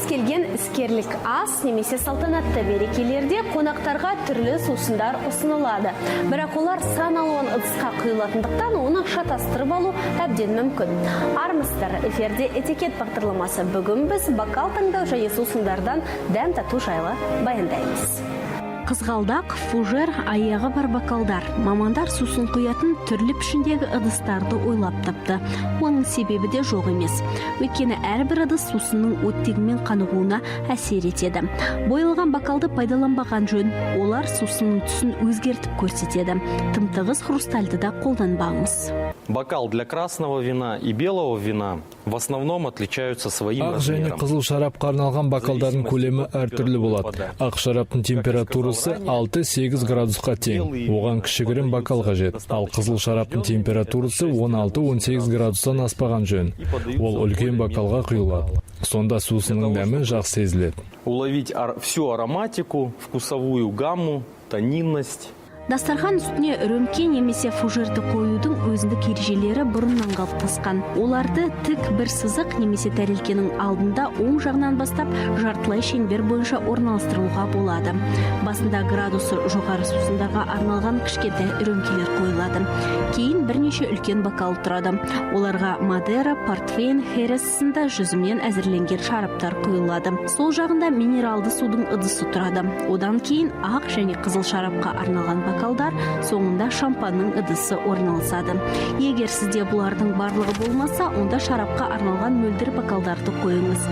Кез келген іскерлік ас немесе салтанатты мерекелерде қонақтарға түрлі сусындар ұсынылады. Бірақ олар сан алуан ыдысқа құйылатындықтан оны шатастырып алу әбден мүмкін. Армысыздар, эфирде этикет бағдарламасы. Бүгін біз бокал таңдау және сусындардан дәм тату жайлы баяндаймыз. Қызғалдақ, фужер, аяғы бар бокалдар. Мамандар сусын құятын түрлі пішіндегі ыдыстарды ойлап тапты. Оның себебі де жоқ емес. Өйткені әрбір ыдыс сусынның оттегімен қанығуына әсер етеді. Бойлаған бокалды пайдаланбаған жөн. Олар сусынның түсін өзгертіп көрсетеді. Тым-тығыз хрустальды да қолданбаңыз. Бокал для красного вина и белого вина в основном отличаются своим размером. Ақ және қызыл шарапқа арналған бокалдардың көлемі әртүрлі болады. Ақ шараптың температурасы 6-8 градусқа тең. Оған кішігірім бокал қажет. Ал қызыл шараптың температурасы 16-18 градустан аспаған жөн. Ол үлкен бокалға құйылады. Сонда сусынның дәмі жақсы сезіледі. Уловить всю ароматику, вкусовую гамму, тонинность. Дастархан үстіне рөмке немесе фужерді қоюдың өзіндік ережелері бұрыннан қалыптасқан. Оларды тік бір сызық немесе тәрелкенің алдында оң жағынан бастап жартылай шеңбер бойынша орналастыруға болады. Басында градусы жоғары сусындарға арналған кішкентай рөмкелер қойылады. Кейін бірнеше үлкен бокал тұрады. Оларға Мадера, Портвейн, Херес сынды жүзімнен әзірленген шараптар құйылады. Сол жағында минералды судың ыдысы тұрады. Одан кейін ақ және қызыл шарапқа арналған бокалдар, соңында шампанның ыдысы орналасады. Егер сізде бұлардың барлығы болмаса, онда шарапқа арналған мөлдір бокалдарды қойыңыз.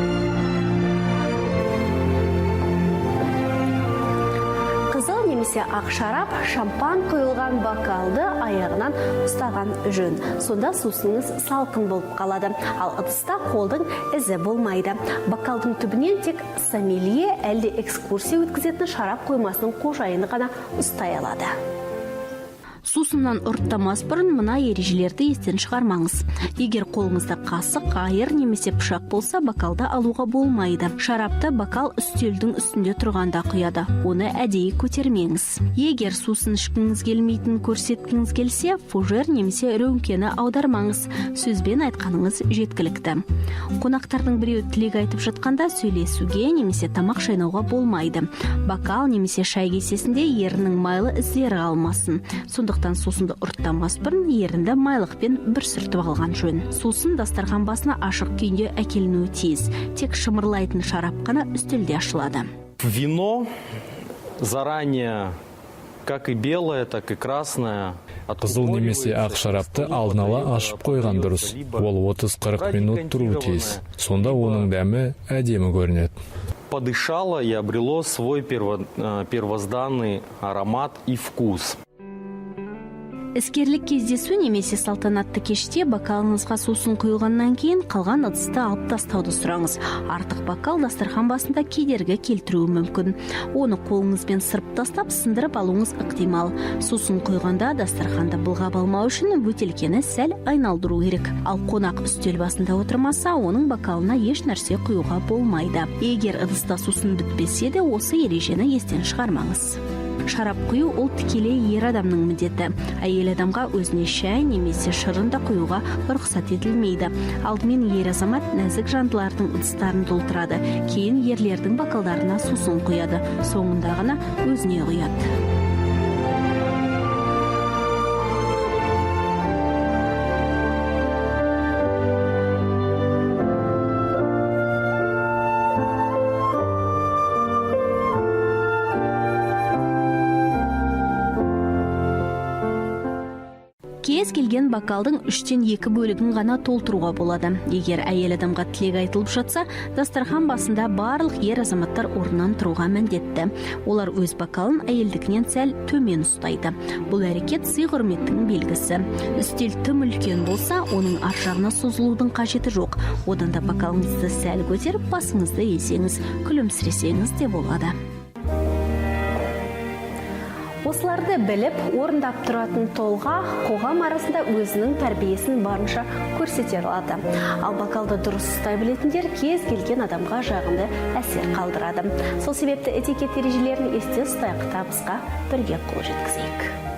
Қызыл немесе ақ шарап, шампан құйылған бокалды аяғынан ұстаған жөн. Сонда сусыныңыз салқын болып қалады. Ал ыдыста қолдың ізі болмайды. Бокалдың түбінен тек сомелье әлде экскурсия өткізетін шарап қоймасының қожайыны ғана ұстай алады. Сусыннан ұрттамас бұрын мына ережелерді естен шығармаңыз. Егер қолыңызда қасық, айыр немесе пышақ болса, бокалды алуға болмайды. Шарапты бокал үстелдің үстінде тұрғанда құяды. Оны әдейі көтермеңіз. Егер сусын ішкіңіз келмейтін көрсеткіңіз келсе, фужер немесе рөмкені аудармаңыз. Сөзбен айтқаныңыз жеткілікті. Қонақтардың біреу тілек айтып жатқанда сөйлесуге немесе тамақ шайнауға болмайды. Бокал немесе шай кесесінде ерінің майлы іздері қалмасын. Сондықтан сусынды ұрттамас бұрын ерінді майлықпен бір сүртіп алған жөн. Сусын дастархан басына ашық күйінде әкелінуі тиіс. Тек шымырлайтын шарап қана үстелде ашылады. Вино заранее, как и белое, так и красное. Қызыл немесе ақ шарапты алдын ала ашып қойған дұрыс. Ол 30-40 минут тұруы тиіс. Сонда оның дәмі әдемі көрінеді. Подышало и обрело свой первозданный аромат и вкус. Іскерлік кездесу немесе салтанатты кеште бокалыңызға сусын құйылғаннан кейін қалған ыдысты алып тастауды сұраңыз. Артық бокал дастархан басында кедергі келтіруі мүмкін. Оны қолыңызбен сырып тастап, сындырып алуыңыз ықтимал. Сусын құйғанда дастарханды былғап алмау үшін бөтелкені сәл айналдыру керек. Ал қонақ үстел басында отырмаса, оның бокалына еш нәрсе құюға болмайды. Егер ыдыста сусын бітпесе де, осы ережені естен шығармаңыз. Шарап құю ол тікелей ер адамның міндеті. Әйел адамға өзіне шай немесе шырын да құюға рұқсат етілмейді. Алдымен ер азамат нәзік жандылардың ыдыстарын толтырады. Кейін ерлердің бокалдарына сусын құяды. Соңында ғана өзіне құяды. Кез келген бокалдың 3-2 бөлігін ғана толтыруға болады. Егер әйел адамға тілек айтылып жатса, дастархан басында барлық ер азаматтар орнынан тұруға міндетті. Олар өз бокалын әйелдікінен сәл төмен ұстайды. Бұл әрекет сый-құрметтің белгісі. Үстел тым үлкен болса, оның ар жағына созылудың қажеті жоқ. Одан да бокалыңызды сәл көтеріп, басыңызды есеңіз, күлімсіресеңіз де болады. Осыларды біліп, орындап тұратын толға қоғам арасында өзінің тәрбиесін барынша көрсете алады. Ал бокалды дұрыс ұстай білетіндер кез келген адамға жағымды әсер қалдырады. Сол себепті этикет ережелерін есте ұстайық, табысқа бірге қол жеткізейік.